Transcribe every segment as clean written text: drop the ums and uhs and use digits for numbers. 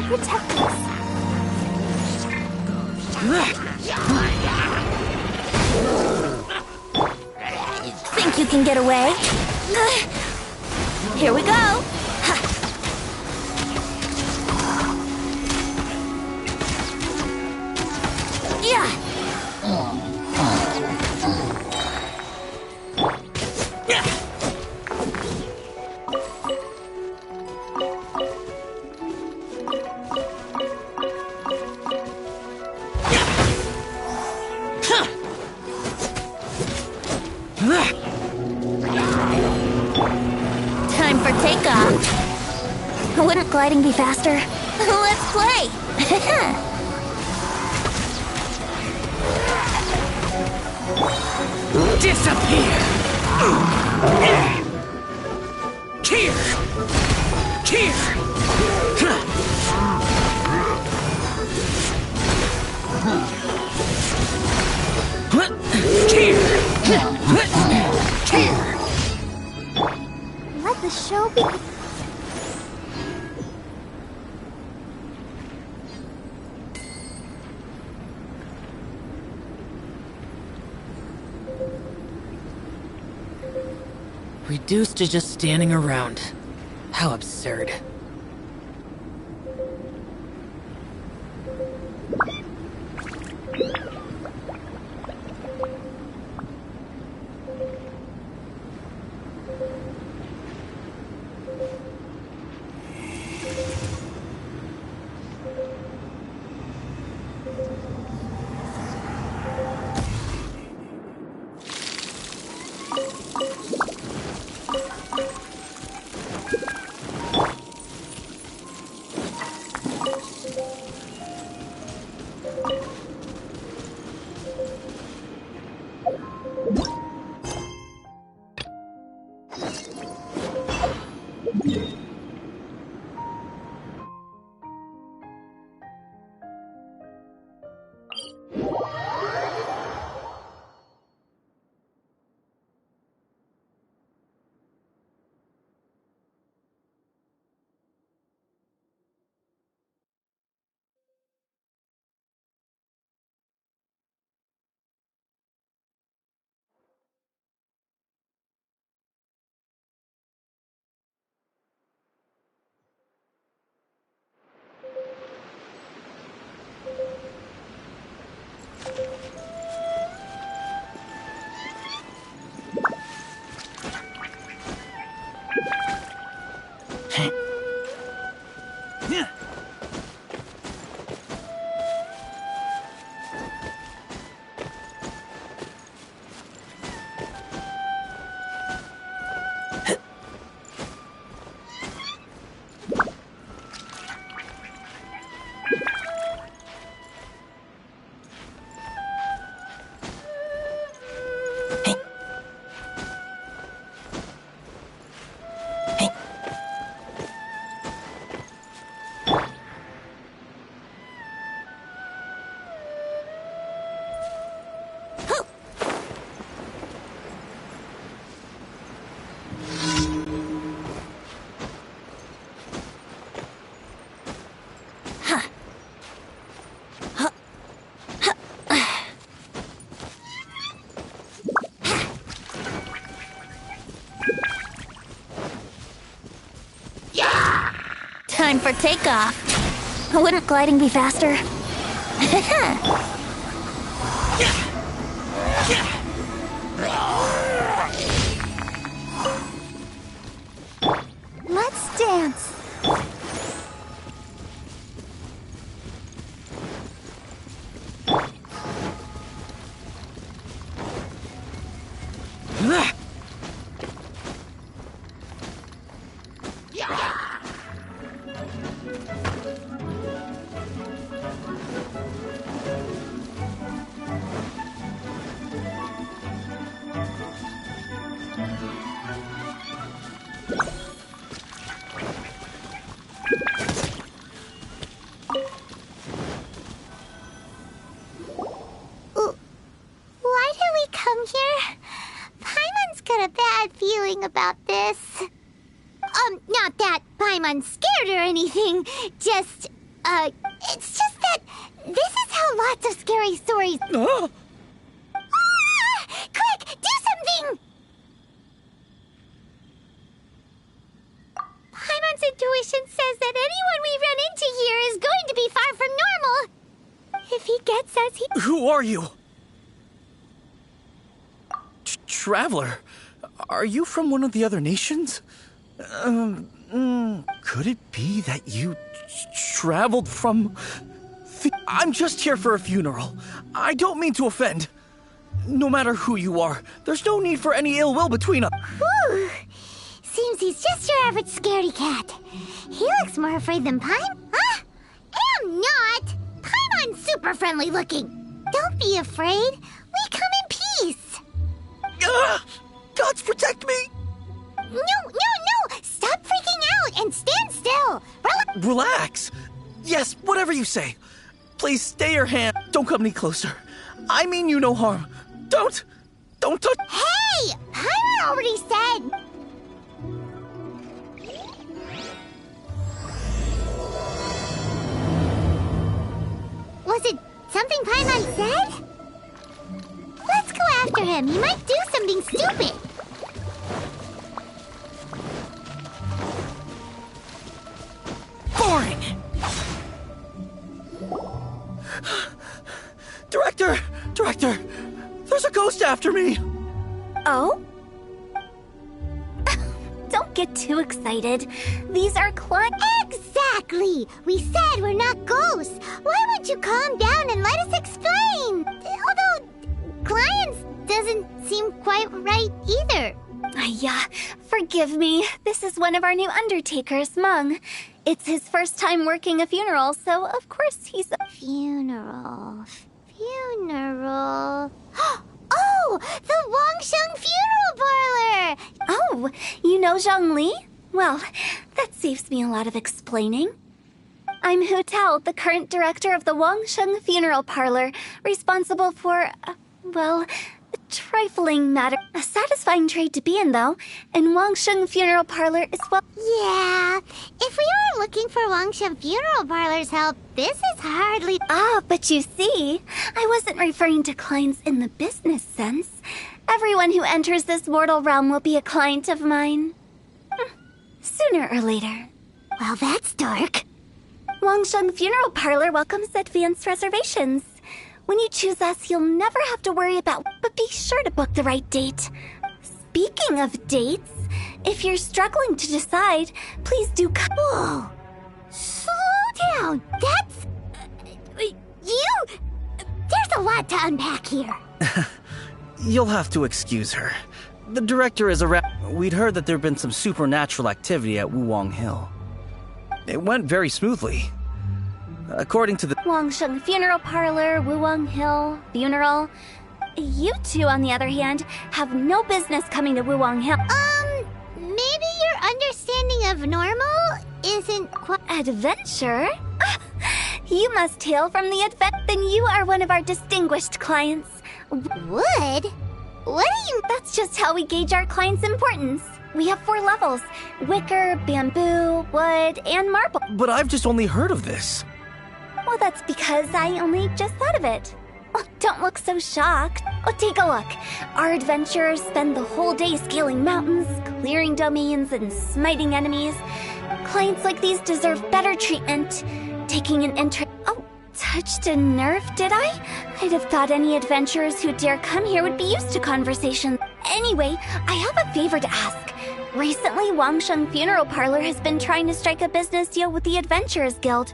Protect us. Think you can get away? Here we go! Yeah! Time for takeoff. Wouldn't gliding be faster? Let's play! Disappear! Here! Here! Let the show begin. Reduced to just standing around. How absurd. Time for takeoff. Wouldn't gliding be faster? Let's dance. About this. Not that Paimon's scared or anything. Just, It's just that this is how lots of scary stories... Ah! Ah! Quick, do something! Paimon's intuition says that anyone we run into here is going to be far from normal. If he gets us, he... Who are you? Traveler, are you from one of the other nations? Could it be that you traveled from... I'm just here for a funeral. I don't mean to offend. No matter who you are, there's no need for any ill will between us. Whew. Seems he's just your average scaredy cat. He looks more afraid than Paimon. Huh? I'm not. Paimon's super friendly looking. Don't be afraid. We come in peace. Gods protect me! No. Stop freaking out and stand still. Relax. Yes, whatever you say. Please stay your hand. Don't come any closer. I mean you no harm. Don't touch... Hey! Paimon already said... Was it something Paimon said? Let's go after him. He might do something stupid. Boring! Director! There's a ghost after me! Oh? Don't get too excited. These are clients. Exactly! We said we're not ghosts. Why won't you calm down and let us explain? Although, clients doesn't seem quite right either. Forgive me. This is one of our new undertakers, Meng. It's his first time working a funeral, so of course he's a... Funeral. Oh! The Wangsheng Funeral Parlor! Oh, you know Zhongli? Well, that saves me a lot of explaining. I'm Hu Tao, the current director of the Wangsheng Funeral Parlor, responsible for, a trifling matter. A satisfying trade to be in, though. And Wangsheng Funeral Parlor is well... Yeah, if we were looking for Wangsheng Funeral Parlor's help, this is hardly... Ah, but you see, I wasn't referring to clients in the business sense. Everyone who enters this mortal realm will be a client of mine. Sooner or later. Well, that's dark. Wangsheng Funeral Parlor welcomes advanced reservations. When you choose us, you'll never have to worry about... But be sure to book the right date. Speaking of dates, if you're struggling to decide, please do... Whoa! Slow down! That's... you... There's a lot to unpack here. You'll have to excuse her. The director is around. We'd heard that there'd been some supernatural activity at Wuwang Hill. It went very smoothly. According to the... Wangsheng Funeral Parlor, Wuwang Hill, funeral. You two, on the other hand, have no business coming to Wuwang Hill. Maybe your understanding of normal isn't quite... Adventure? You must hail from the advent... Then you are one of our distinguished clients. Wood? What do you... That's just how we gauge our clients' importance. We have 4 levels. Wicker, bamboo, wood, and marble. But I've just only heard of this. Well, that's because I only just thought of it. Oh, don't look so shocked. Oh, take a look. Our adventurers spend the whole day scaling mountains, clearing domains, and smiting enemies. Clients like these deserve better treatment. Taking an interest... Oh, touched a nerve, did I? I'd have thought any adventurers who dare come here would be used to conversation. Anyway, I have a favor to ask. Recently, Wangsheng Funeral Parlor has been trying to strike a business deal with the Adventurers Guild.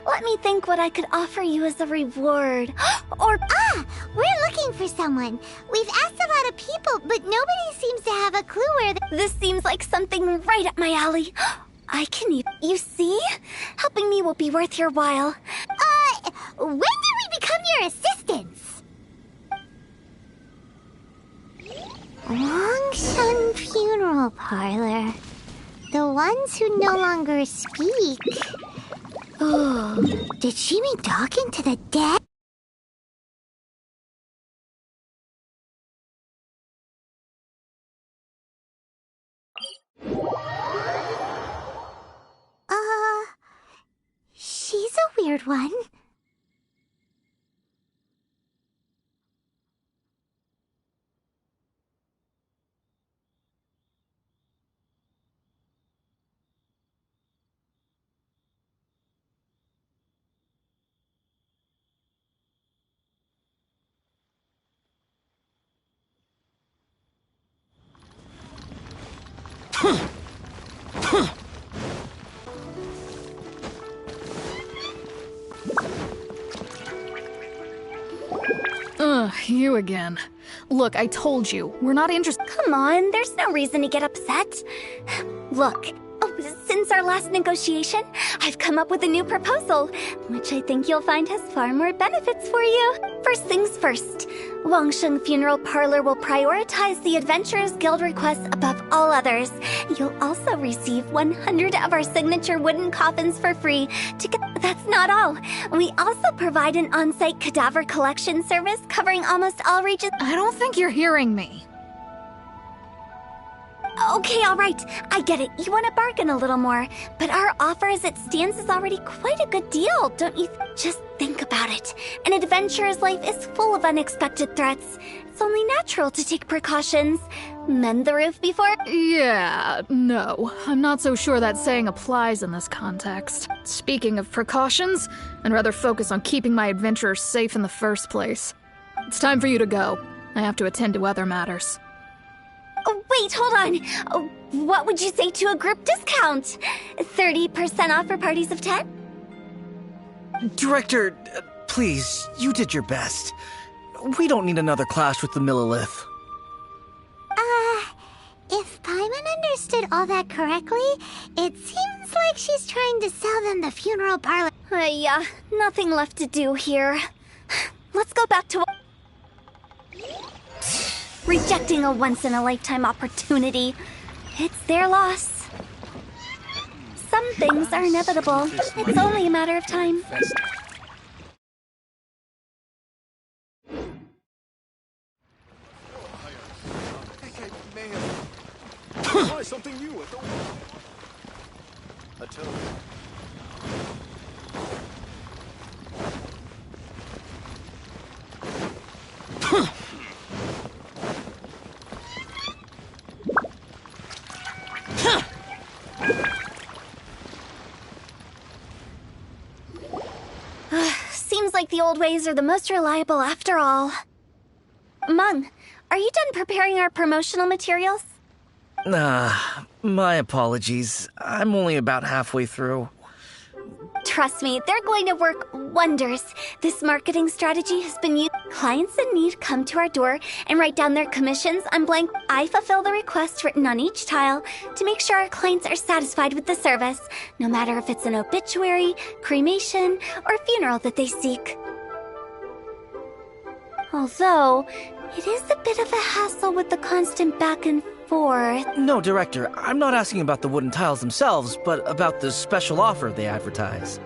Let me think what I could offer you as a reward. We're looking for someone. We've asked a lot of people, but nobody seems to have a clue where This seems like something right up my alley. I can even... You see? Helping me will be worth your while. When did we become your assistants? Wangsheng Funeral Parlor. The ones who no longer speak. Oh, did she mean talking to the dead? third one. You again. Look, I told you, we're not interested. Come on, there's no reason to get upset. Look, since our last negotiation, I've come up with a new proposal, which I think you'll find has far more benefits for you. First things first, Wangsheng Funeral Parlor will prioritize the Adventurers Guild requests above all others. You'll also receive 100 of our signature wooden coffins for free. That's not all. We also provide an on-site cadaver collection service covering almost all regions. I don't think you're hearing me. Okay, all right. I get it. You want to bargain a little more. But our offer as it stands is already quite a good deal, don't you? Just think about it. An adventurer's life is full of unexpected threats. It's only natural to take precautions. Mend the roof before... Yeah, no. I'm not so sure that saying applies in this context. Speaking of precautions, I'd rather focus on keeping my adventurers safe in the first place. It's time for you to go. I have to attend to other matters. Oh, wait, hold on. Oh, what would you say to a group discount? 30% off for parties of 10? Director, please, you did your best. We don't need another clash with the Millilith. If Paimon understood all that correctly, it seems like she's trying to sell them the funeral parlor. Yeah, nothing left to do here. Let's go back to... Rejecting a once-in-a-lifetime opportunity. It's their loss. Some things are inevitable. It's only a matter of time. Try something new. I tell you. Seems like the old ways are the most reliable after all. Mung, are you done preparing our promotional materials? My apologies. I'm only about halfway through. Trust me, they're going to work wonders. This marketing strategy has been used. Clients in need come to our door and write down their commissions on blank. I fulfill the requests written on each tile to make sure our clients are satisfied with the service, no matter if it's an obituary, cremation, or funeral that they seek. Although, it is a bit of a hassle with the constant back and forth. No, Director, I'm not asking about the wooden tiles themselves, but about the special offer they advertise.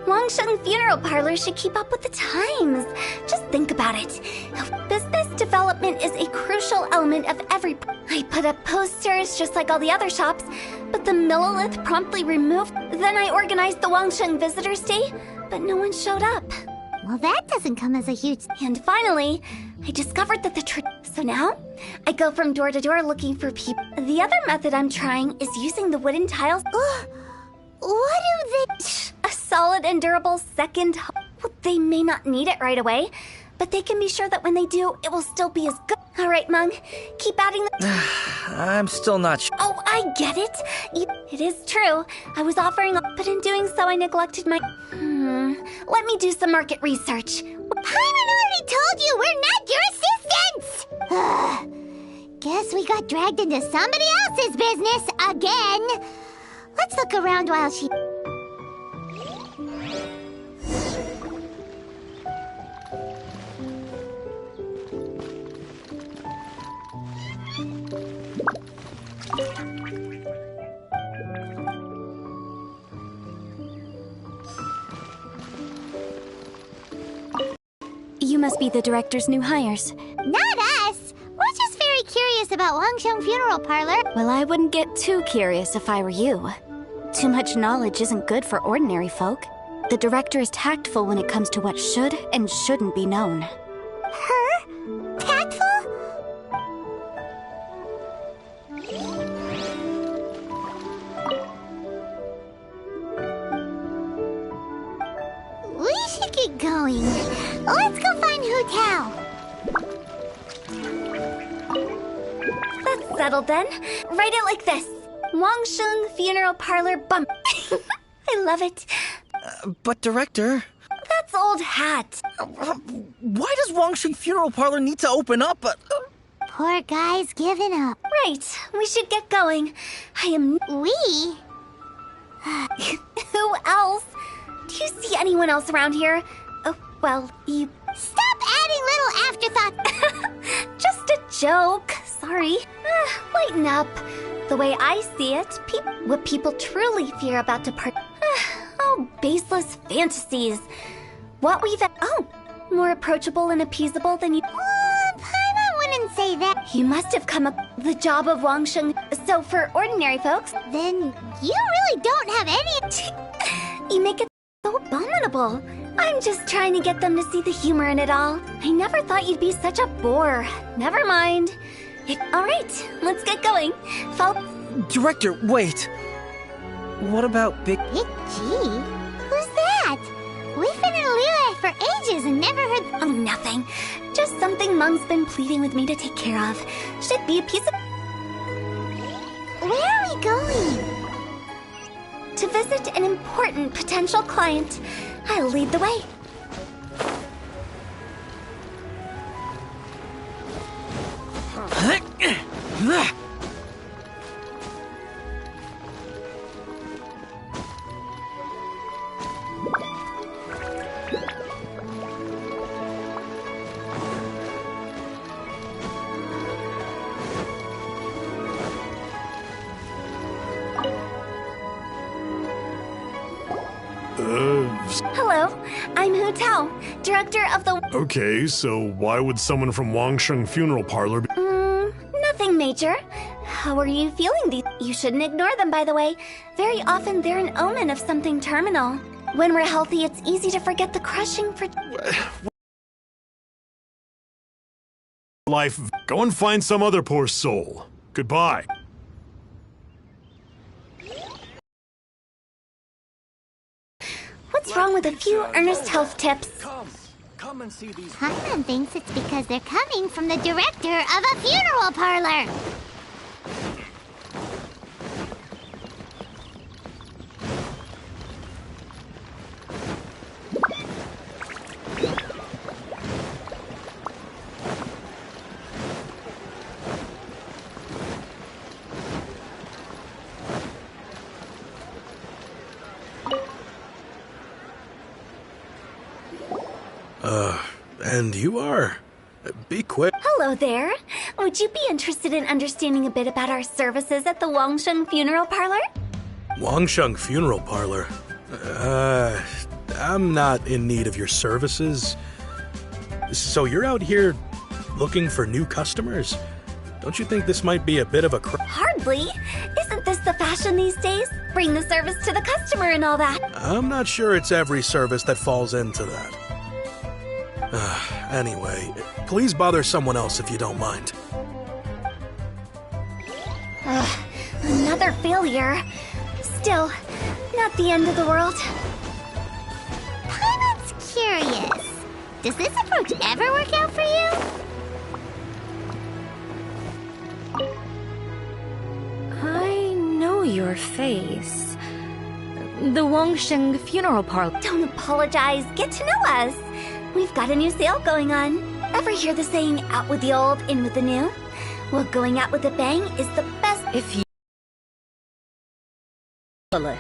Wangsheng Funeral Parlor should keep up with the times. Just think about it. Business development is a crucial element of every... I put up posters just like all the other shops, but the Millilith promptly removed. Then I organized the Wangsheng Visitors Day, but no one showed up. Well, that doesn't come as a huge... And finally, I discovered that So now, I go from door to door looking for people. The other method I'm trying is using the wooden tiles. What do they... A solid and durable second home. Well, they may not need it right away, but they can be sure that when they do, it will still be as good. All right, Mung, keep adding the... I'm still not sure. Oh, I get it. It is true. I was offering, but in doing so, I neglected my... Let me do some market research. Paimon already told you we're not your assistants! Guess we got dragged into somebody else's business again. Let's look around while she... You must be the director's new hires. Not us! We're just very curious about Wangsheng Funeral Parlor. Well, I wouldn't get too curious if I were you. Too much knowledge isn't good for ordinary folk. The director is tactful when it comes to what should and shouldn't be known. Her? Tactful? We should get going. Let's go find Hu Tao. That's settled then. Write it like this. Wangsheng Funeral Parlor Bump. I love it. But Director... That's old hat. Why does Wangsheng Funeral Parlor need to open up? Poor guy's giving up. Right. We should get going. I am... We? Who else? Do you see anyone else around here? Oh, well, you... Stop adding little afterthoughts. Just a joke. Sorry. Lighten up. The way I see it, what people truly fear about departing... Oh, baseless fantasies. What we've... Oh, more approachable and appeasable than you... Paimon wouldn't say that. You must have come up the job of Wangsheng. So for ordinary folks... Then you really don't have any... You make it so abominable. I'm just trying to get them to see the humor in it all. I never thought you'd be such a bore. Never mind. All right, let's get going. Follow... Director, wait. What about Big... Big G? Who's that? We've been in Liyue for ages and never heard... Oh, nothing. Just something Mung's been pleading with me to take care of. Should be a piece of... Where are we going? To visit an important potential client. I'll lead the way. Hello, I'm Hu Tao, director of the... Okay, so why would someone from Wangsheng Funeral Parlor be... Nothing major. How are you feeling? You shouldn't ignore them, by the way. Very often they're an omen of something terminal. When we're healthy, it's easy to forget the crushing for... Life, go and find some other poor soul. Goodbye. What's wrong with a few earnest health tips? Come and see these... Paimon thinks it's because they're coming from the director of a funeral parlor. And you are? Be quick. Hello there. Would you be interested in understanding a bit about our services at the Wangsheng Funeral Parlor? Wangsheng Funeral Parlor? I'm not in need of your services. So you're out here looking for new customers? Don't you think this might be a bit of a Hardly. Isn't this the fashion these days? Bring the service to the customer and all that. I'm not sure it's every service that falls into that. Anyway, please bother someone else if you don't mind. Another failure. Still, not the end of the world. Paimon's curious. Does this approach ever work out for you? I know your face. The Wangsheng Funeral Parlor. Don't apologize. Get to know us. We've got a new sale going on. Ever hear the saying, out with the old, in with the new? Well, going out with a bang is the best... If you... No.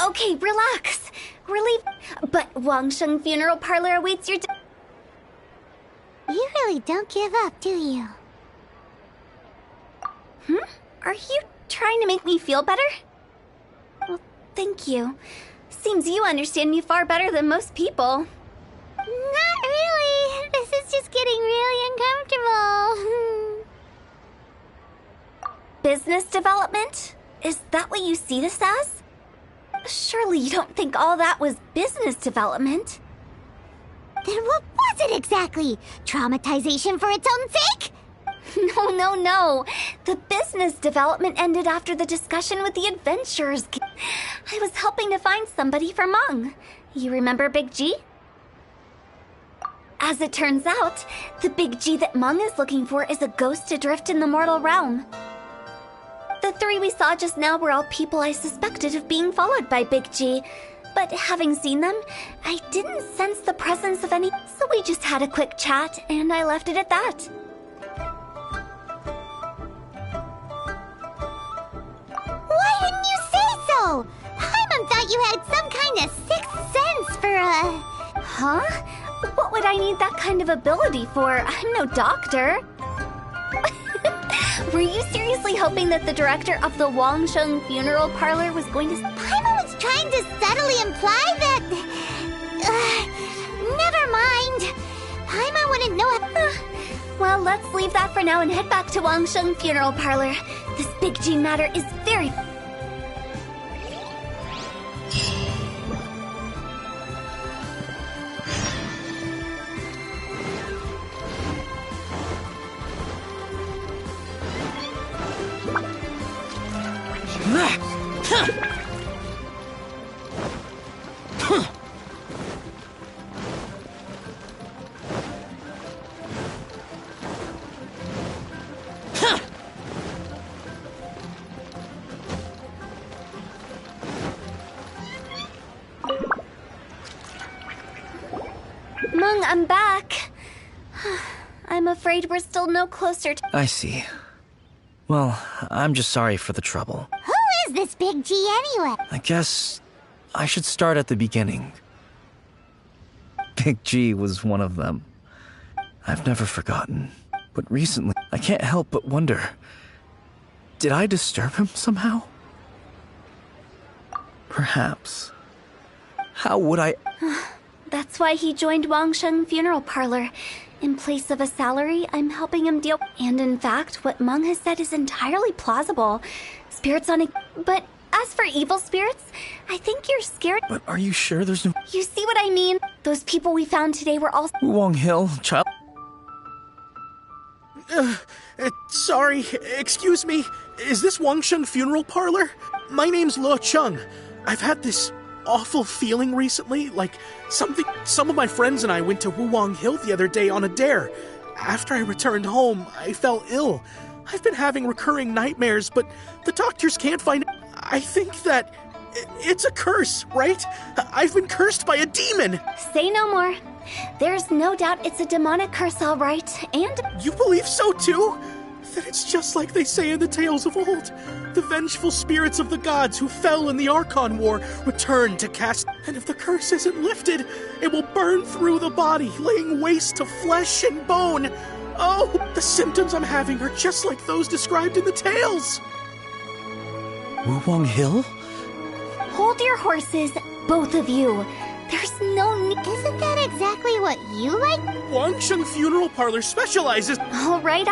Okay, relax. Relief. But Wangsheng Funeral Parlor awaits your... You really don't give up, do you? Are you trying to make me feel better? Well, thank you. Seems you understand me far better than most people. Not really. This is just getting really uncomfortable. Business development? Is that what you see this as? Surely you don't think all that was business development? Then what was it exactly? Traumatization for its own sake? No. The business development ended after the discussion with the adventurers. I was helping to find somebody for Mung. You remember Big G? As it turns out, the Big G that Mung is looking for is a ghost adrift in the mortal realm. The three we saw just now were all people I suspected of being followed by Big G. But having seen them, I didn't sense the presence of any, so we just had a quick chat, and I left it at that. Why didn't you say so? Paimon thought you had some kind of sixth sense for Huh? What would I need that kind of ability for? I'm no doctor. Were you seriously hoping that the director of the Wangsheng Funeral Parlor was going to... Paimon was trying to subtly imply that... never mind. Paimon wouldn't know... Well, let's leave that for now and head back to Wangsheng Funeral Parlor. This Big G matter is very... Mung, I'm back. I'm afraid we're still no closer to... I see. Well, I'm just sorry for the trouble. Who is this Big G anyway? I guess I should start at the beginning. Big G was one of them. I've never forgotten. But recently, I can't help but wonder, did I disturb him somehow? Perhaps. How would I... That's why he joined Wangsheng Funeral Parlor. In place of a salary, I'm helping him deal... And in fact, what Mung has said is entirely plausible. Spirits on a... But as for evil spirits, I think you're scared... But are you sure there's no... You see what I mean? Those people we found today were all... Wong Hill, child... Sorry, excuse me. Is this Wangsheng Funeral Parlor? My name's Lo Chung. I've had this awful feeling recently, like some of my friends and I went to Wuwang Hill the other day on a dare. After I returned home, I fell ill. I've been having recurring nightmares, but the doctors can't find it. I think that it's a curse, right? I've been cursed by a demon. Say no more. There's no doubt it's a demonic curse, all right, and... You believe so too? Then it's just like they say in the tales of old. The vengeful spirits of the gods who fell in the Archon War return to cast... And if the curse isn't lifted, it will burn through the body, laying waste to flesh and bone. Oh, the symptoms I'm having are just like those described in the tales. Wuwang Hill? Hold your horses, both of you. There's no need... Isn't that exactly what you like? Wangsheng Funeral Parlor specializes... All right.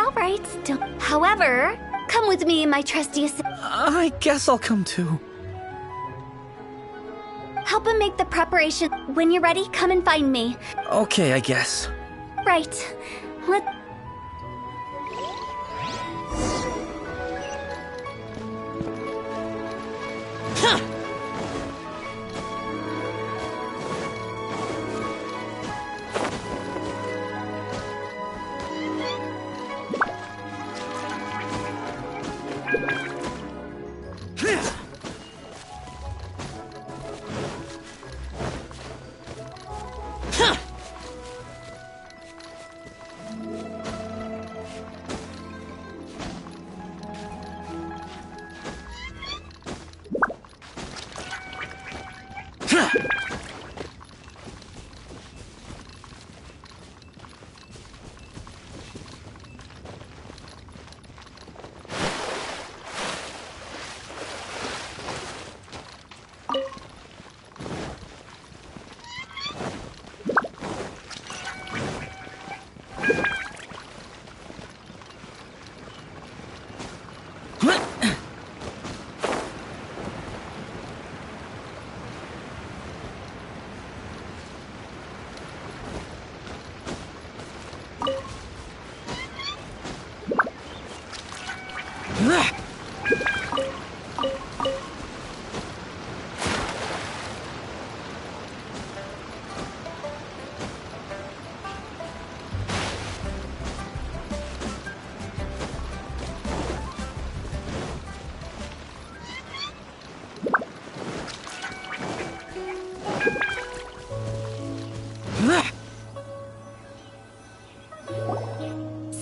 Don't... However, come with me, my trusty assistant. I guess I'll come too. Help him make the preparation. When you're ready, come and find me. Okay, I guess. Right. Let...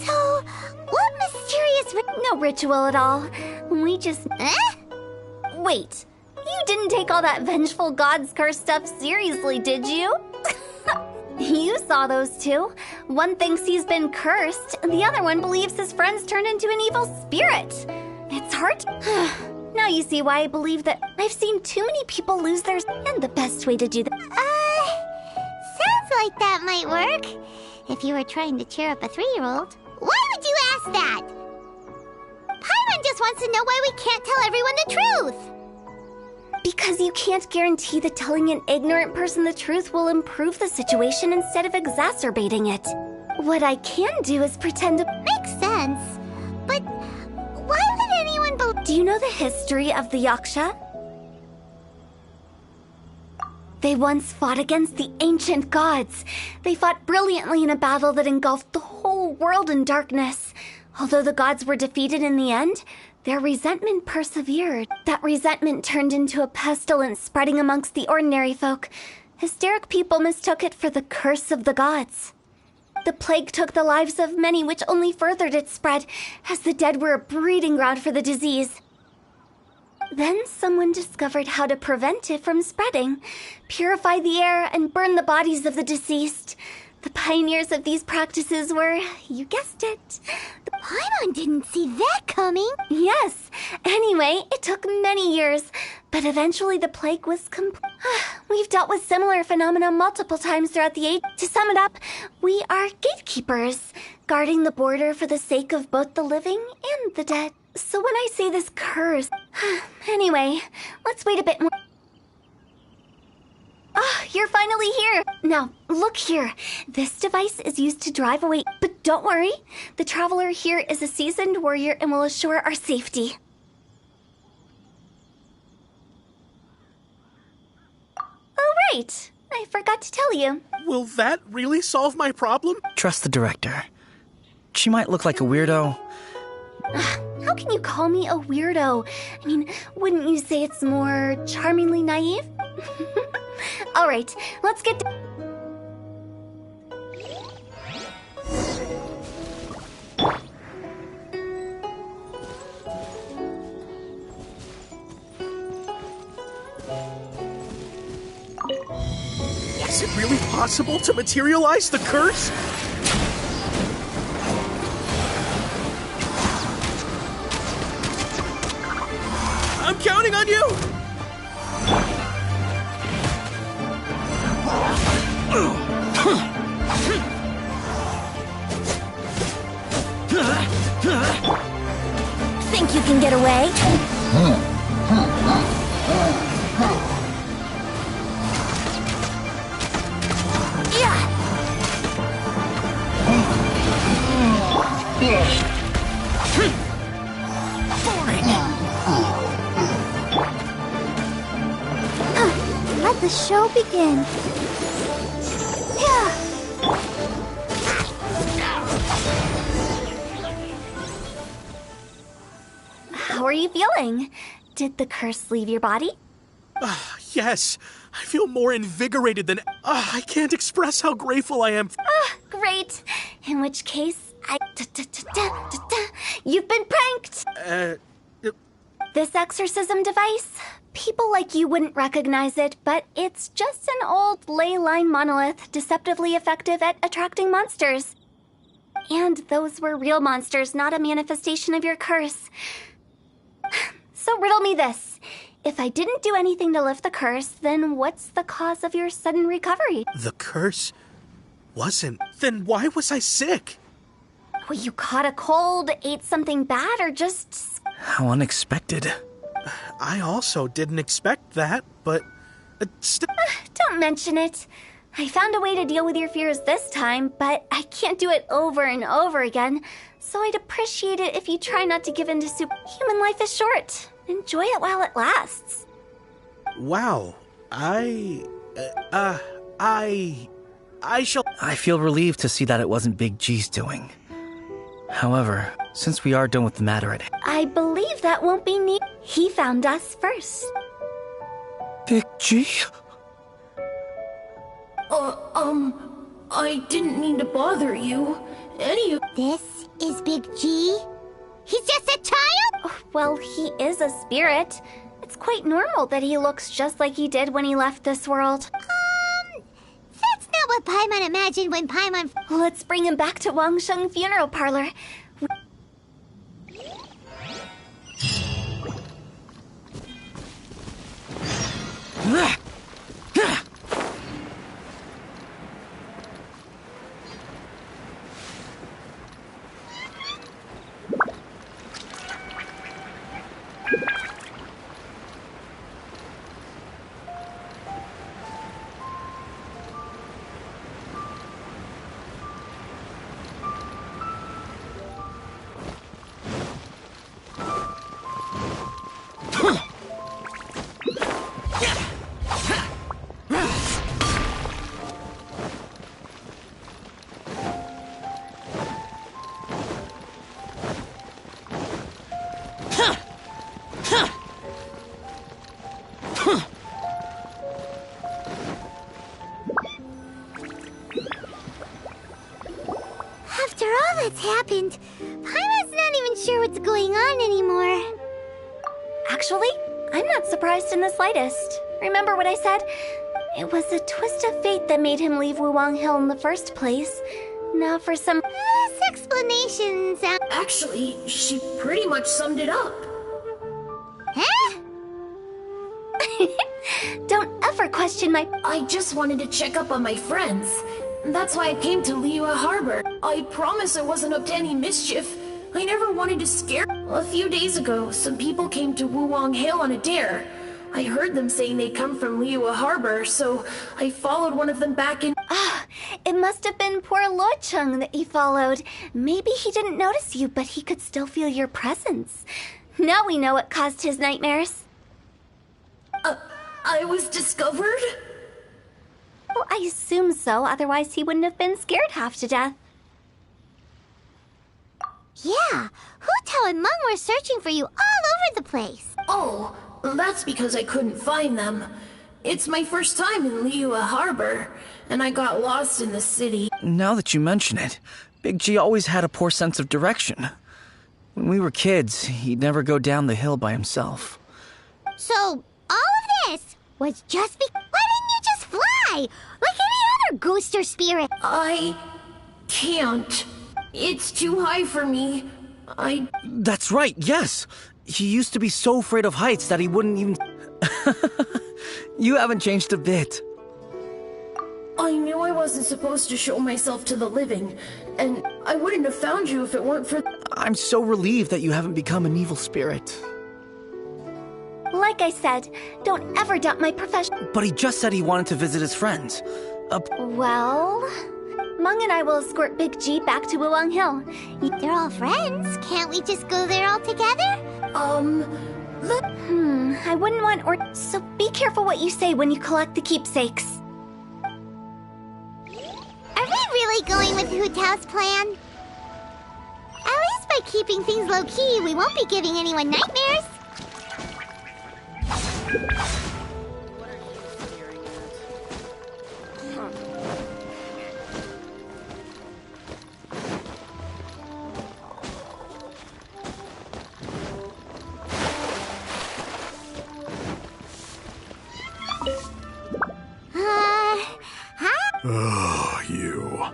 So, what mysterious No ritual at all. We just... Wait, you didn't take all that vengeful god's curse stuff seriously, did you? You saw those two. One thinks he's been cursed, and the other one believes his friends turned into an evil spirit. It's hard to... Now you see why I believe that I've seen too many people lose theirs, and the best way to do that... sounds like that might work. If you were trying to cheer up a 3-year-old. Why would you ask that? Paimon just wants to know why we can't tell everyone the truth. Because you can't guarantee that telling an ignorant person the truth will improve the situation instead of exacerbating it. What I can do is pretend to... Makes sense. But why would anyone believe... Do you know the history of the Yaksha? They once fought against the ancient gods. They fought brilliantly in a battle that engulfed the whole world in darkness. Although the gods were defeated in the end, their resentment persevered. That resentment turned into a pestilence spreading amongst the ordinary folk. Hysteric people mistook it for the curse of the gods. The plague took the lives of many, which only furthered its spread, as the dead were a breeding ground for the disease. Then someone discovered how to prevent it from spreading, purify the air, and burn the bodies of the deceased. The pioneers of these practices were, you guessed it, Paimon didn't see that coming. Yes. Anyway, it took many years, but eventually the plague was We've dealt with similar phenomena multiple times throughout the age. To sum it up, we are gatekeepers, guarding the border for the sake of both the living and the dead. So when I say this curse... Anyway, let's wait a bit more. Oh, you're finally here! Now, look here. This device is used to drive away... But don't worry. The traveler here is a seasoned warrior and will assure our safety. Oh, right. I forgot to tell you. Will that really solve my problem? Trust the director. She might look like a weirdo. How can you call me a weirdo? I mean, wouldn't you say it's more charmingly naive? All right, let's get to... Is it really possible to materialize the curse? I'm counting on you! Think you can get away? Let the show begin. How are you feeling? Did the curse leave your body? Yes, I feel more invigorated than... I can't express how grateful I am. Great. In which case, You've been pranked! This exorcism device? People like you wouldn't recognize it, but it's just an old ley line monolith deceptively effective at attracting monsters. And those were real monsters, not a manifestation of your curse. So riddle me this. If I didn't do anything to lift the curse, then what's the cause of your sudden recovery? The curse wasn't. Then why was I sick? Well, you caught a cold, ate something bad, or just... How unexpected. I also didn't expect that, but... Don't mention it. I found a way to deal with your fears this time, but I can't do it over and over again. So I'd appreciate it if you try not to give in to soup. Human life is short. Enjoy it while it lasts. Wow. I shall... I feel relieved to see that it wasn't Big G's doing. However, since we are done with the matter at hand... I believe that won't be neat. He found us first. Big G? I didn't mean to bother you. This is Big G? He's just a child? Oh, well, he is a spirit. It's quite normal that he looks just like he did when he left this world. That's not what Paimon imagined when Paimon... Let's bring him back to Wangsheng Funeral Parlor. After all that's happened, Paimon's not even sure what's going on anymore. Actually, I'm not surprised in the slightest. Remember what I said? It was a twist of fate that made him leave Wuwang Hill in the first place. Now for some... This explanation sounds... Actually, she pretty much summed it up. Huh? Don't ever question my... I just wanted to check up on my friends. That's why I came to Liyue Harbor. I promise I wasn't up to any mischief. I never wanted to scare... A few days ago, some people came to Wuwang Hill on a dare. I heard them saying they'd come from Liyue Harbor, so I followed one of them back in... Ah, it must have been poor Luocheng that he followed. Maybe he didn't notice you, but he could still feel your presence. Now we know what caused his nightmares. I was discovered? Well, I assume so, otherwise he wouldn't have been scared half to death. Yeah, Hu Tao and Meng were searching for you all over the place. Oh, that's because I couldn't find them. It's my first time in Liyue Harbor, and I got lost in the city. Now that you mention it, Big G always had a poor sense of direction. When we were kids, he'd never go down the hill by himself. So, all of this was just Why didn't you just fly? Like any other ghost or spirit? I can't. It's too high for me. That's right, yes! He used to be so afraid of heights that he wouldn't even... You haven't changed a bit. I knew I wasn't supposed to show myself to the living, and I wouldn't have found you if it weren't for... I'm so relieved that you haven't become an evil spirit. Like I said, don't ever doubt my profession. But he just said he wanted to visit his friends. Well... Meng and I will escort Big G back to Wuwang Hill. They're all friends. Can't we just go there all together? I wouldn't want So be careful what you say when you collect the keepsakes. Are we really going with Hu Tao's plan? At least by keeping things low-key, we won't be giving anyone nightmares. Oh, you.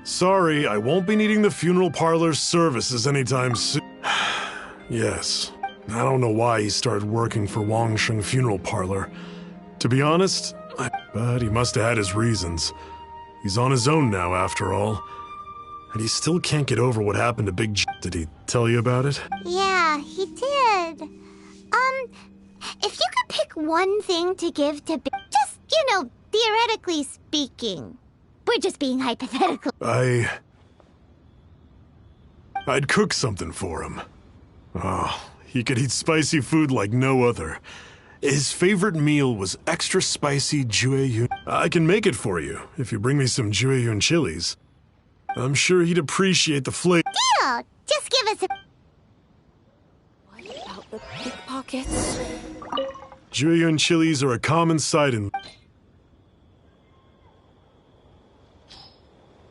Sorry, I won't be needing the funeral parlor's services anytime soon. Yes, I don't know why he started working for Wangsheng Funeral Parlor. To be honest, but he must have had his reasons. He's on his own now, after all. And he still can't get over what happened to Big G. Did he tell you about it? Yeah, he did. If you could pick one thing to give to Big... Just, theoretically speaking. We're just being hypothetical. I'd cook something for him. Oh, he could eat spicy food like no other. His favorite meal was extra spicy jueyun. I can make it for you if you bring me some jueyun chilies. I'm sure he'd appreciate the flavor. Deal! Just give us a... What about the pickpockets? Jueyun chilies are a common sight in...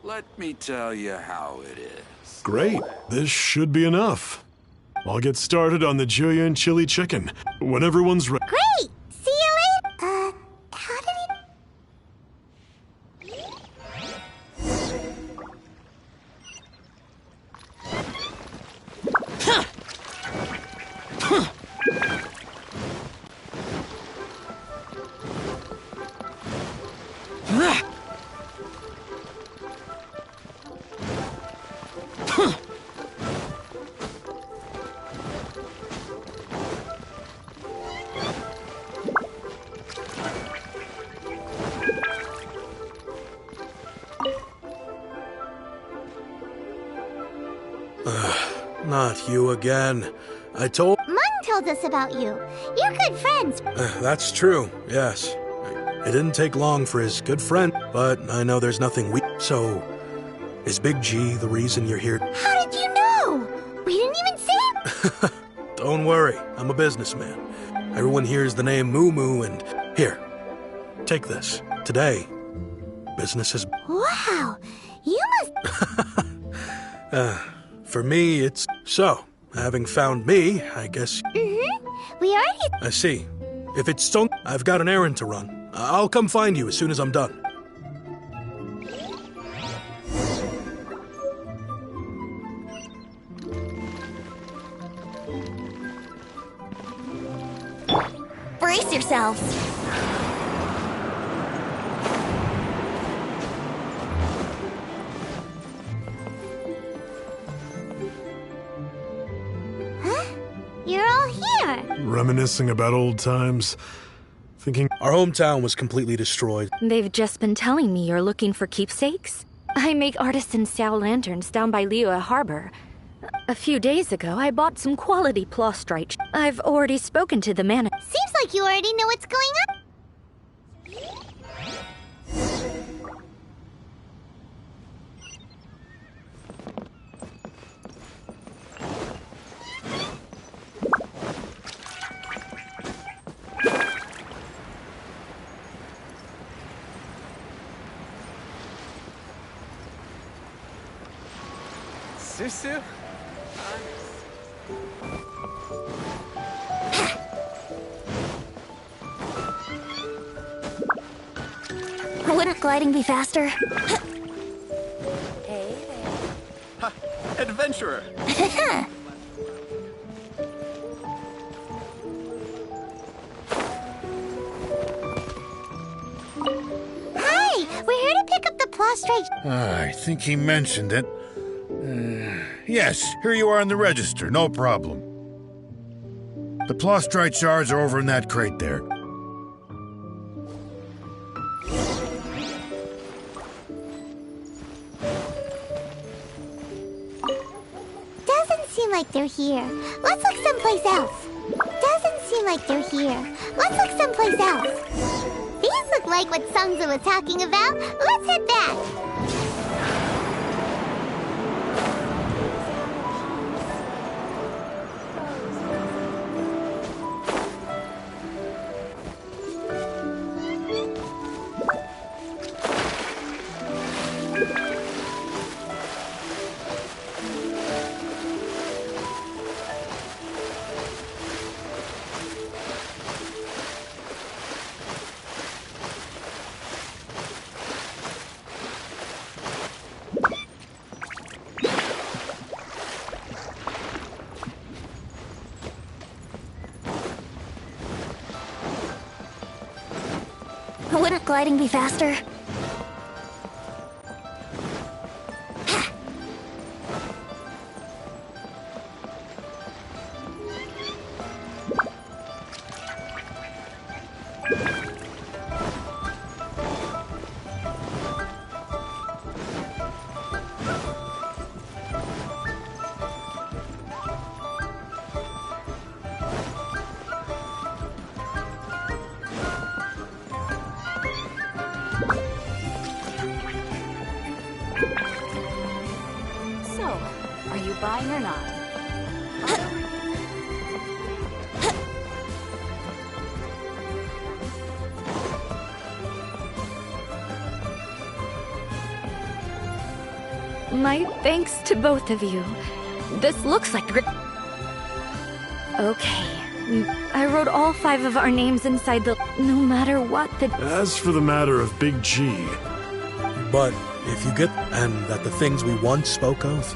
Let me tell you how it is. Great. This should be enough. I'll get started on the jueyun chili chicken when everyone's ready. Great! See you later! How did Not you again. I told... Mung told us about you. You're good friends. That's true, yes. It didn't take long for his good friend, but I know there's nothing we... So, is Big G the reason you're here? How did you know? We didn't even say... Don't worry, I'm a businessman. Everyone hears the name Moo Moo and... Here, take this. Today, business is... Wow! You must... For me, it's... So, having found me, I guess... We already... I see. If it's Stung, I've got an errand to run. I'll come find you as soon as I'm done. Brace yourselves. You're all here. Reminiscing about old times. Thinking... Our hometown was completely destroyed. They've just been telling me you're looking for keepsakes. I make artisan style lanterns down by Liyue Harbor. A few days ago, I bought some quality plastrite. I've already spoken to the man. Seems like you already know what's going on. Susu? Wouldn't gliding be faster? Hey there. Adventurer! Hi! We're here to pick up the plastrite. I think he mentioned it. Yes, here you are in the register, no problem. The plastrite shards are over in that crate there. Doesn't seem like they're here. Let's look someplace else. Doesn't seem like they're here. Let's look someplace else. These look like what Sungzu was talking about. Let's head back. Wouldn't gliding be faster? or not. My thanks to both of you. This looks like... Okay. I wrote all 5 of our names inside the... No matter what the... As for the matter of Big G... But if you get... And that the things we once spoke of,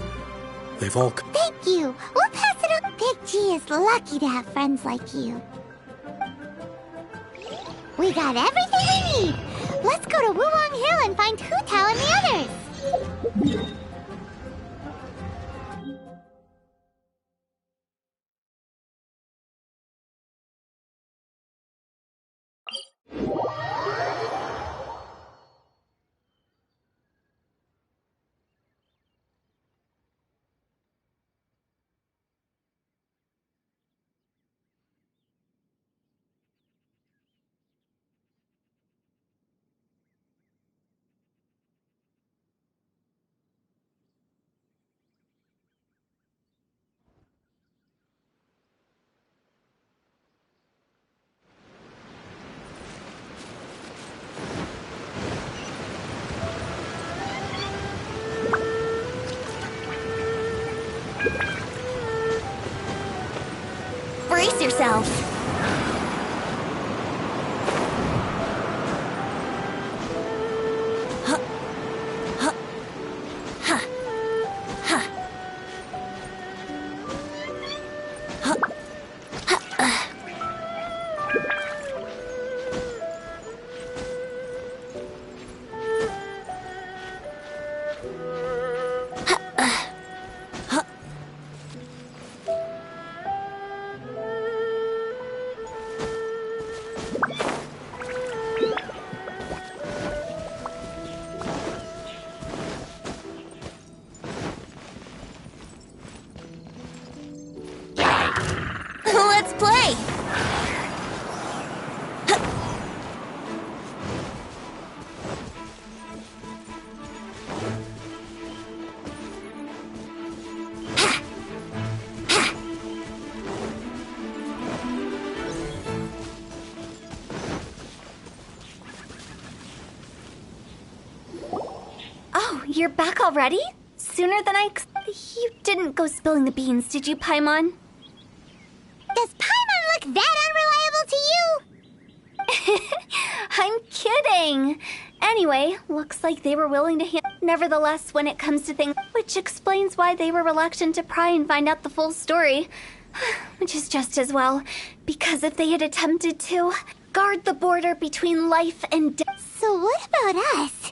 they've all... Thank you. We'll pass it on. Big G is lucky to have friends like you. We got everything we need. Let's go to Wulong Hill and find Hu Tao and the others. Brace yourself. Let's play! Oh, you're back already? Sooner than You didn't go spilling the beans, did you, Paimon? Does Paimon look that unreliable to you? I'm kidding! Anyway, looks like they were willing to Nevertheless, when it comes to things... Which explains why they were reluctant to pry and find out the full story. Which is just as well, because if they had attempted to guard the border between life and death... So what about us?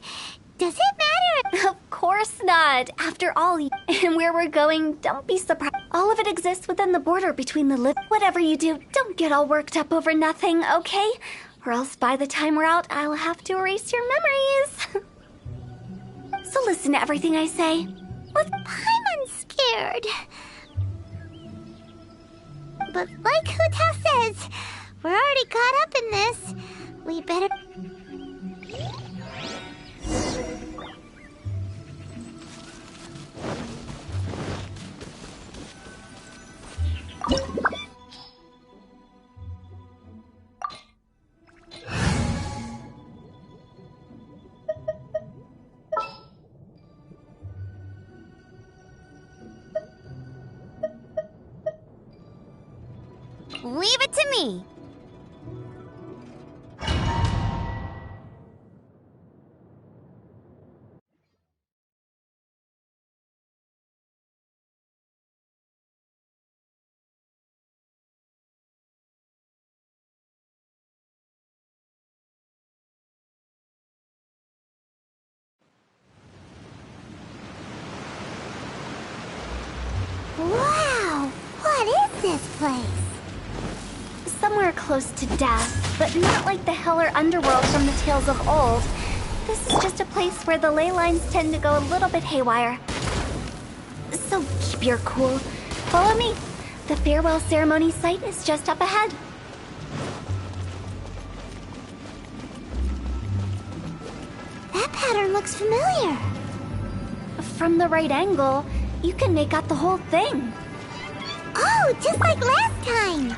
Does it matter? Of course not. After all, and where we're going, don't be surprised. All of it exists within the border between the Whatever you do, don't get all worked up over nothing, okay? Or else by the time we're out, I'll have to erase your memories. So listen to everything I say. Paimon's scared. But like Hu Tao says, we're already caught up in this. We better... Leave it to me. Wow! What is this place? Somewhere close to death, but not like the hell or underworld from the tales of old. This is just a place where the ley lines tend to go a little bit haywire. So keep your cool. Follow me. The farewell ceremony site is just up ahead. That pattern looks familiar. From the right angle, you can make out the whole thing. Oh, just like last time.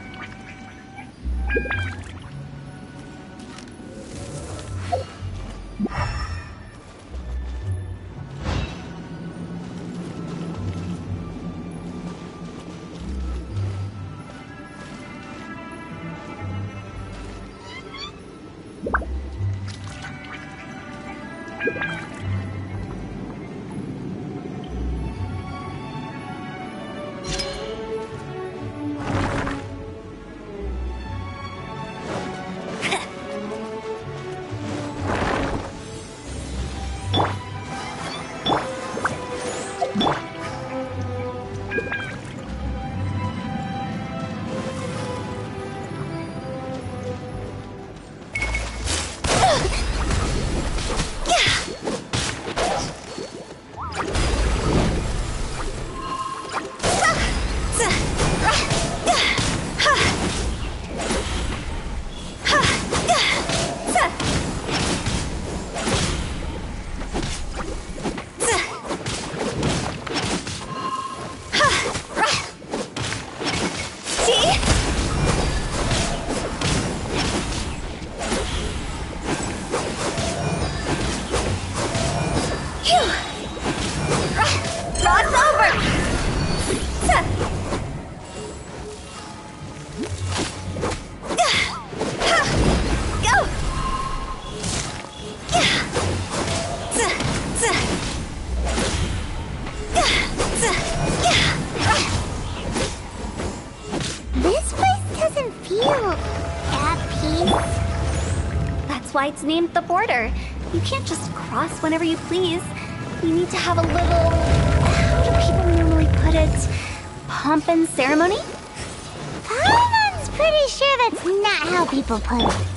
Why it's named the border. You can't just cross whenever you please. You need to have a little... how do people normally put it? Pomp and ceremony? Paimon's pretty sure that's not how people put it.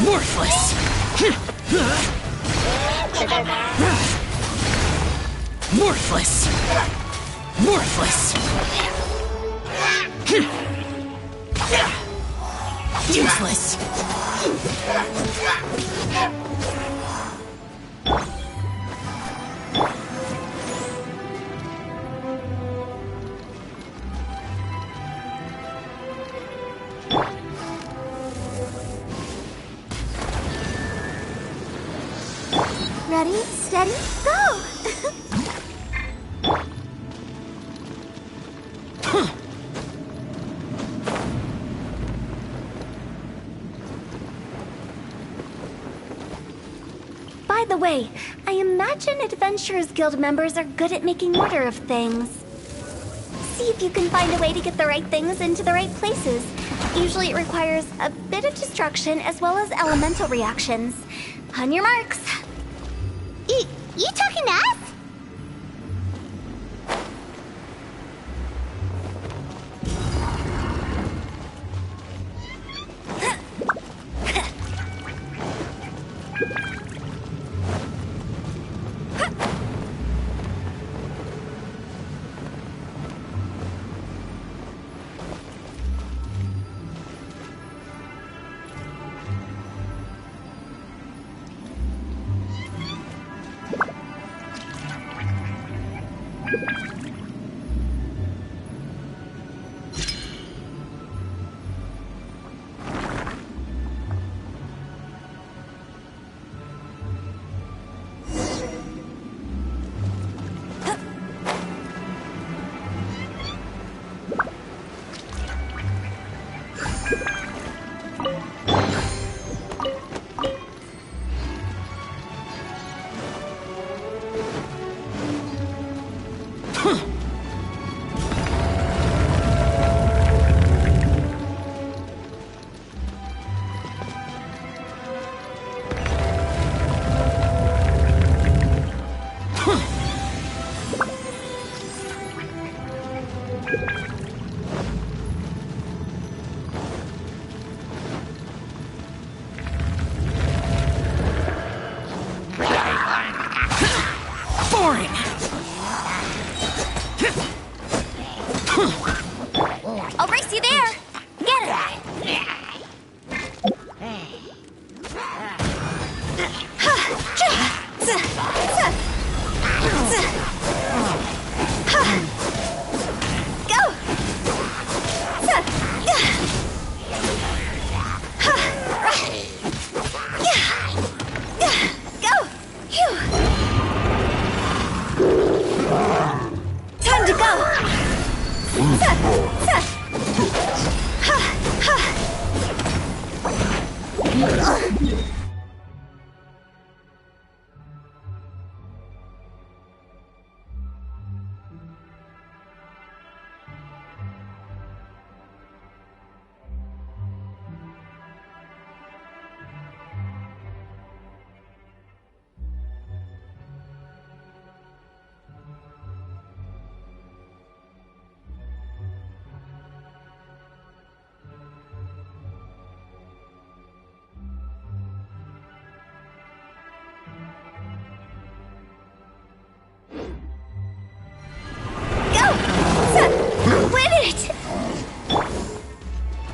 Worthless! Worthless! Worthless! Useless! Ready, steady, go! By the way, I imagine Adventurers Guild members are good at making order of things. See if you can find a way to get the right things into the right places. Usually it requires a bit of destruction as well as elemental reactions. On your marks. You talking to us? Time to go!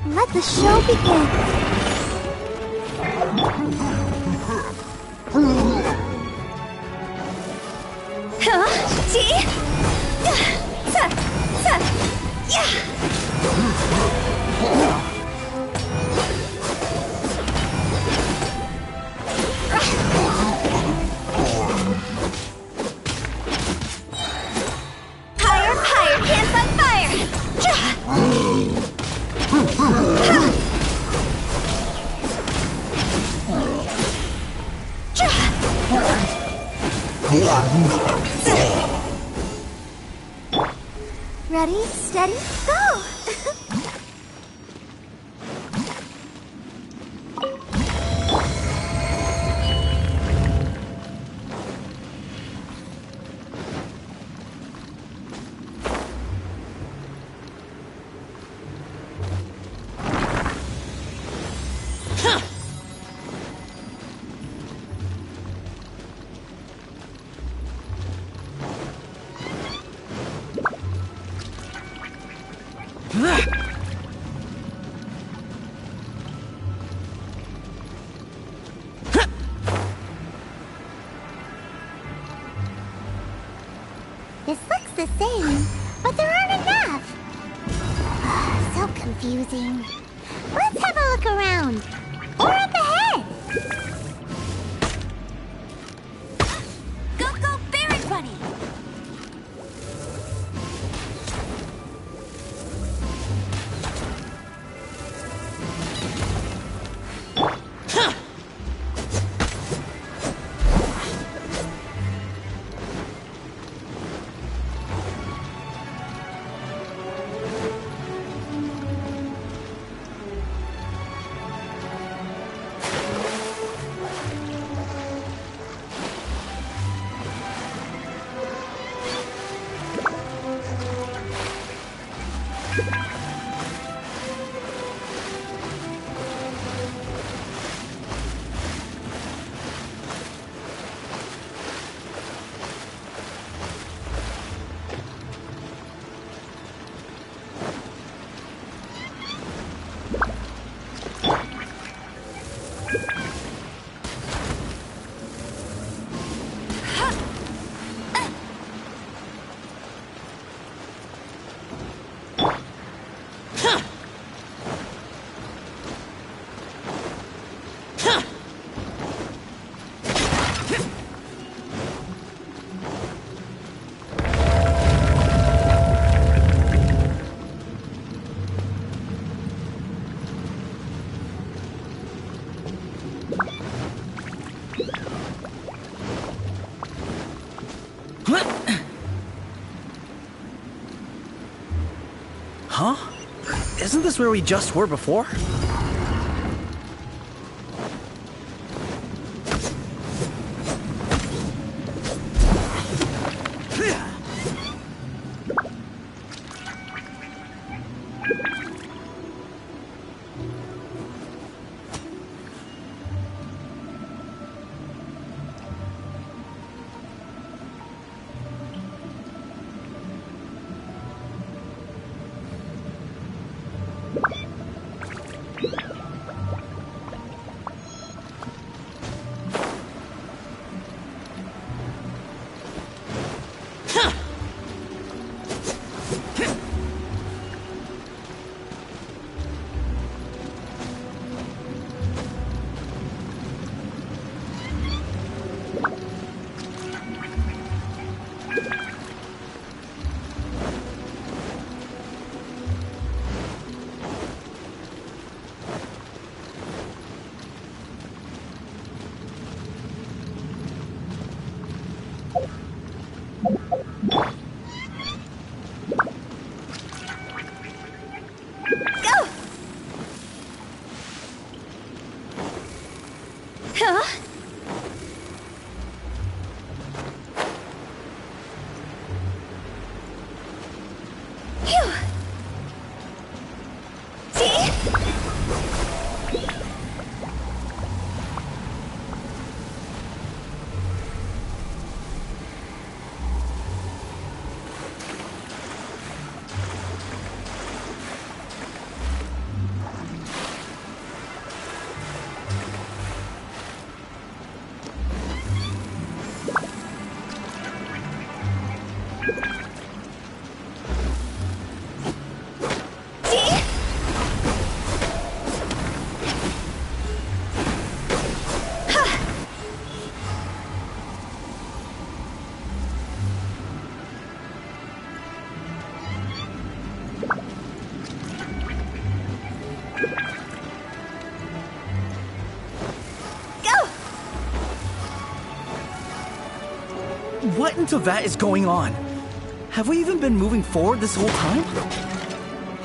Let the show begin. Higher, higher, pants on fire! Ready, steady, go! This looks the same, but there aren't enough. So confusing. Let's have a look around. Or up ahead. Go, go, Berry Bunny! Huh? Isn't this where we just were before? Huh? Phew. See? What into that is going on? Have we even been moving forward this whole time?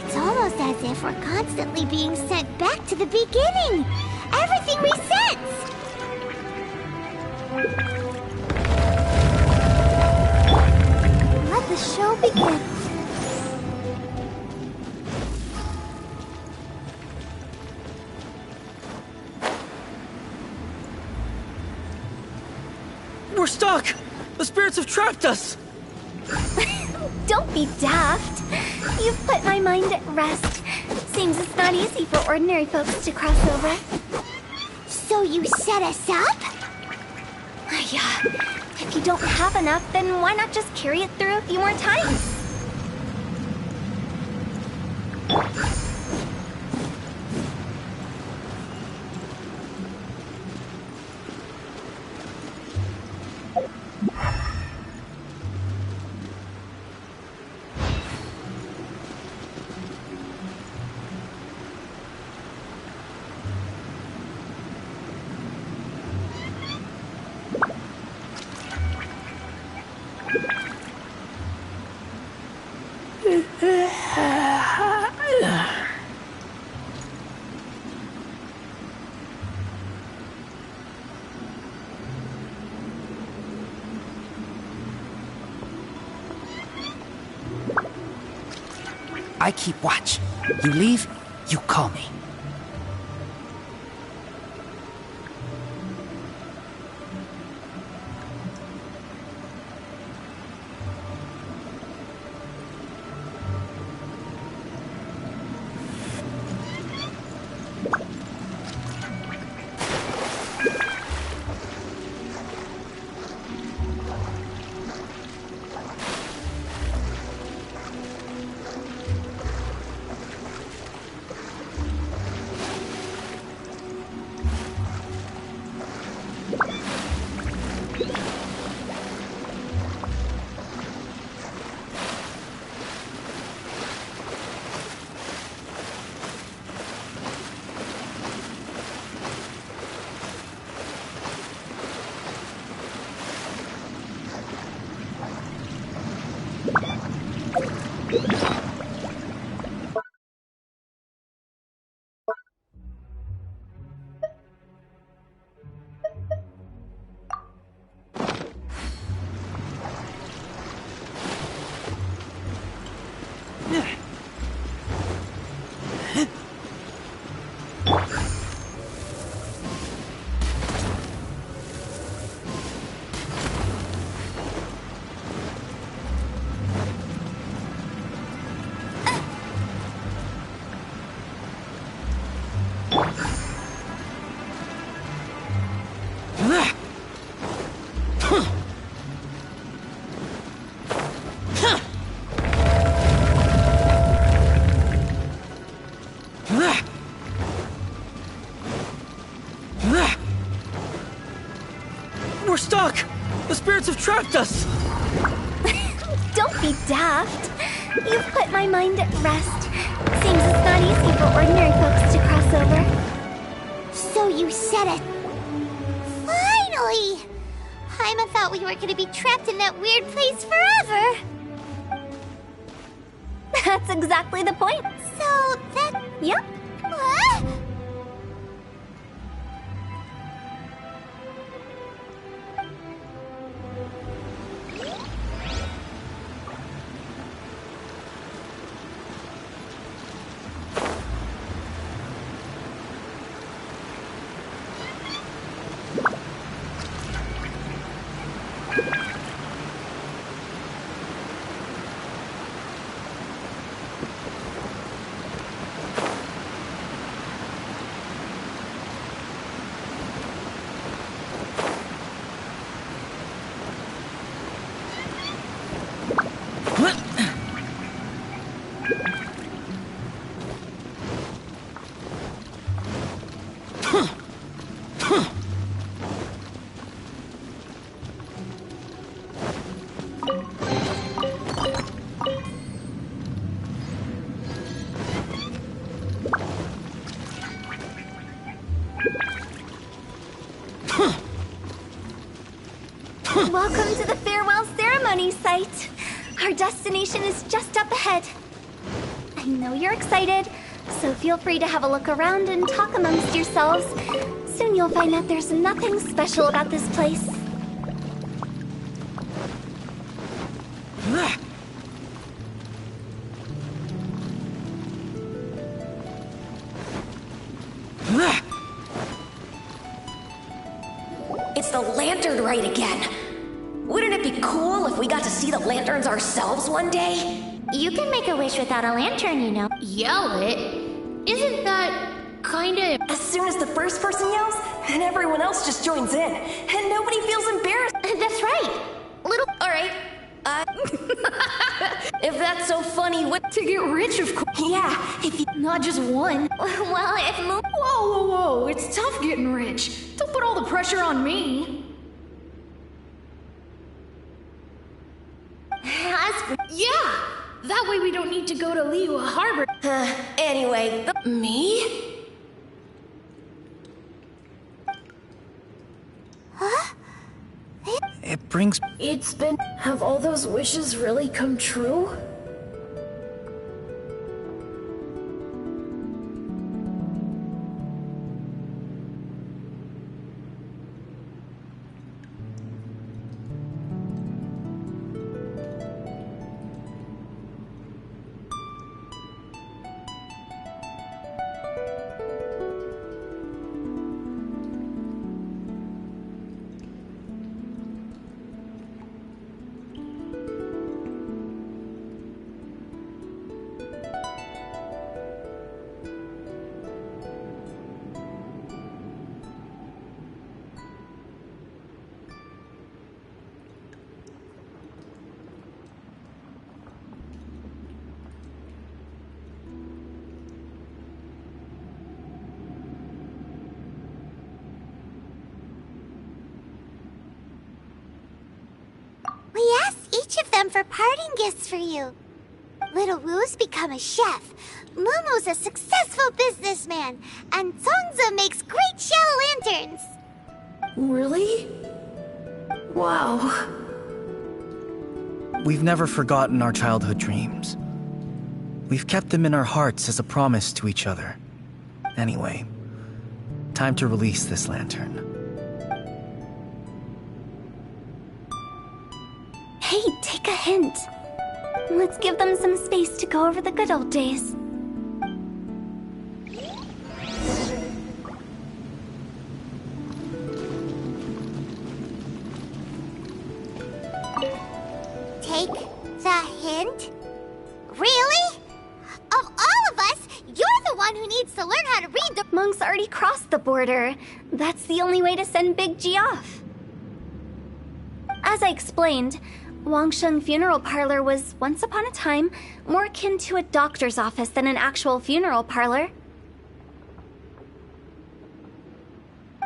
It's almost as if we're constantly being sent back to the beginning. Everything resets. Let the show begin. We're stuck! The spirits have trapped us! Don't be daft. You've put my mind at rest. Seems it's not easy for ordinary folks to cross over. So you set us up? Yeah. If you don't have enough, then why not just carry it through a few more times? I keep watch. You leave, you call me. We're stuck! The spirits have trapped us! Don't be daft. You've put my mind at rest. Seems it's not easy for ordinary folks to cross over. So you said it. Finally! Paimon thought we were going to be trapped in that weird place forever. That's exactly the point. So that... Yep. Welcome to the farewell ceremony site. Our destination is just up ahead. I know you're excited, so feel free to have a look around and talk amongst yourselves. Soon you'll find out there's nothing special about this place. It's the lantern rite again. Wouldn't it be cool if we got to see the lanterns ourselves one day? You can make a wish without a lantern, you know. Yell it? Isn't that kinda... As soon as the first person yells, and everyone else just joins in, and nobody feels embarrassed. That's right. Alright. If that's so funny, what... To get rich, of course. Yeah, if you... Not just one. Well, if Whoa. It's tough getting rich. Don't put all the pressure on me. Yeah! That way we don't need to go to Liyue Harbor. Anyway, me? It brings... It's been... Have all those wishes really come true? we asked each of them for parting gifts for you. Little Wu's become a chef, Mumu's a successful businessman, and Zongza makes great shell lanterns. Really? Wow. We've never forgotten our childhood dreams. We've kept them in our hearts as a promise to each other. Anyway, time to release this lantern. Hey, take a hint. Let's give them some space to go over the good old days. Take the hint? Really? Of all of us, you're the one who needs to learn how to read the... Monks already crossed the border. That's the only way to send Big G off. As I explained, Wangsheng Funeral Parlor was, once upon a time, more akin to a doctor's office than an actual funeral parlor.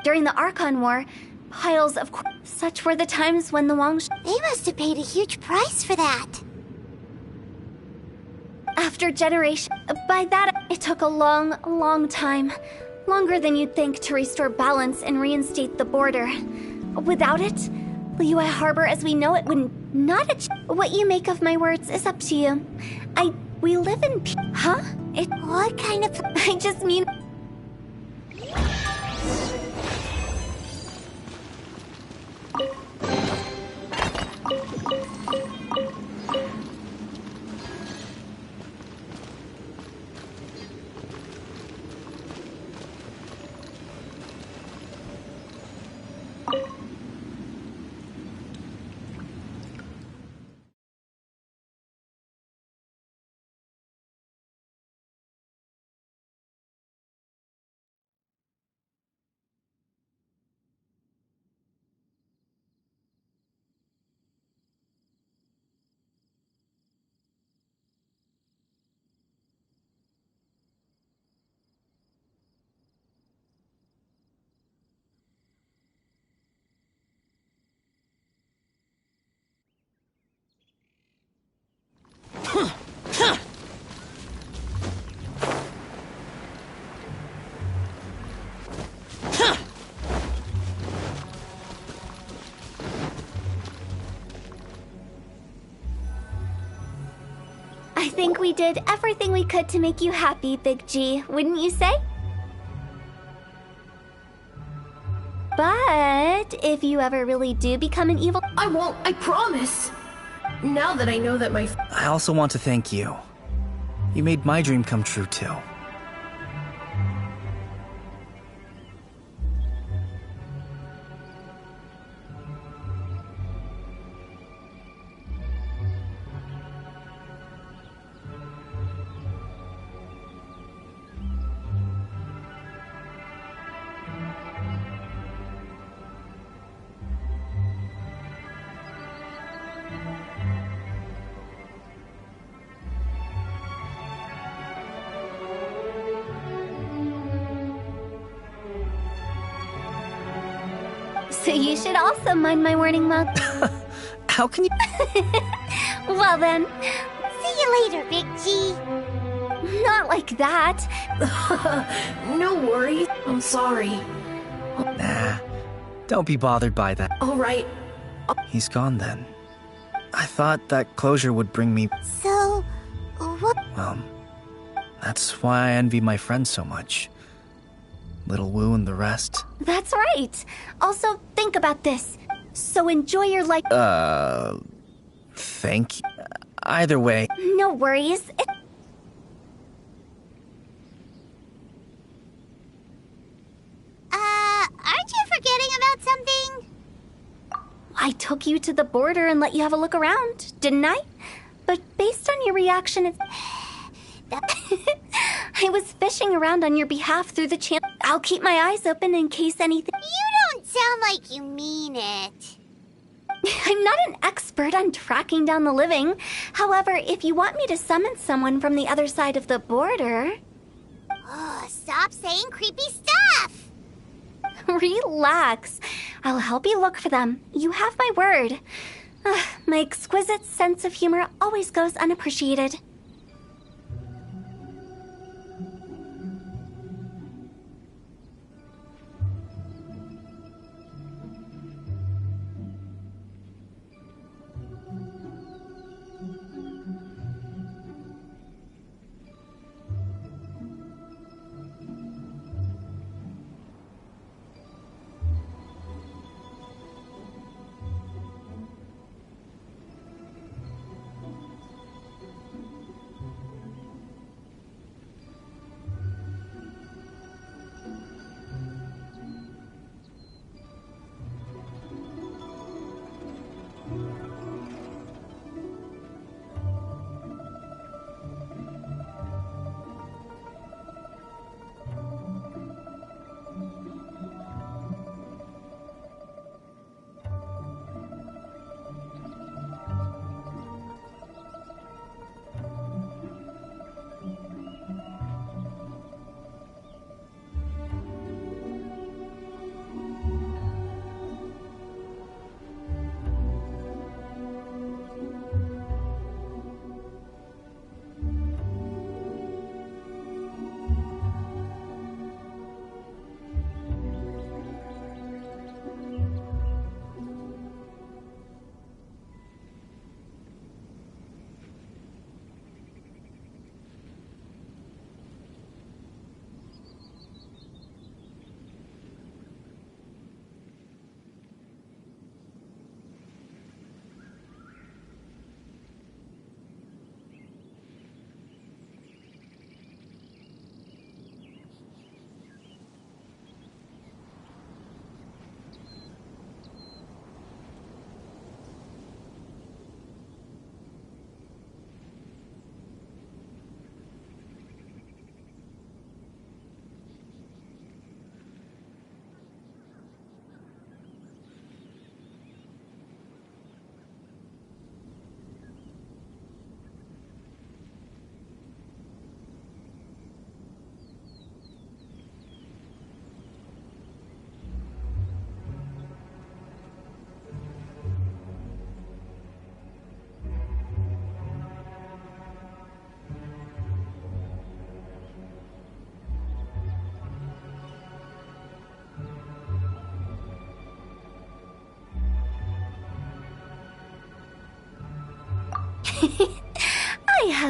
During the Archon War, piles of... Such were the times when the They must have paid a huge price for that. After generations... By that, it took a long time. Longer than you'd think to restore balance and reinstate the border. Without it, Liyue Harbor as we know it would not achieve... What you make of my words is up to you. We live in Huh? What kind of... I just mean... think we did everything we could to make you happy, Big G, wouldn't you say? But if you ever really do become an evil... I won't, I promise. Now that I know that my... I also want to thank you. You made my dream come true, too. So you should also mind my warning mug. How can you... Well then, See you later, Big G. not like that. No worries. I'm sorry. Nah, don't be bothered by that. Alright. He's gone then. I thought that closure would bring me... So, what? Well, that's why I envy my friends so much. Little Wu and the rest. That's right. Also, think about this. So enjoy your life. Thank you. Either way, No worries. Aren't you forgetting about something? I took you to the border and let you have a look around, didn't I? But based on your reaction, it's... I was fishing around on your behalf through the channel. I'll keep my eyes open in case anything... You don't sound like you mean it. I'm not an expert on tracking down the living. However, if you want me to summon someone from the other side of the border... Oh, stop saying creepy stuff. Relax. I'll help you look for them. You have my word. My exquisite sense of humor always goes unappreciated.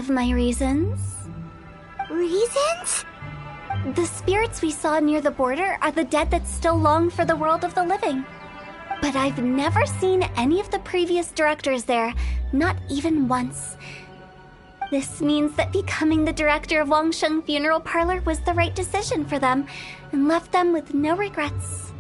have my reasons. Reasons? The spirits we saw near the border are the dead that still long for the world of the living. But I've never seen any of the previous directors there, not even once. This means that becoming the director of Wangsheng Funeral Parlor was the right decision for them, and left them with no regrets.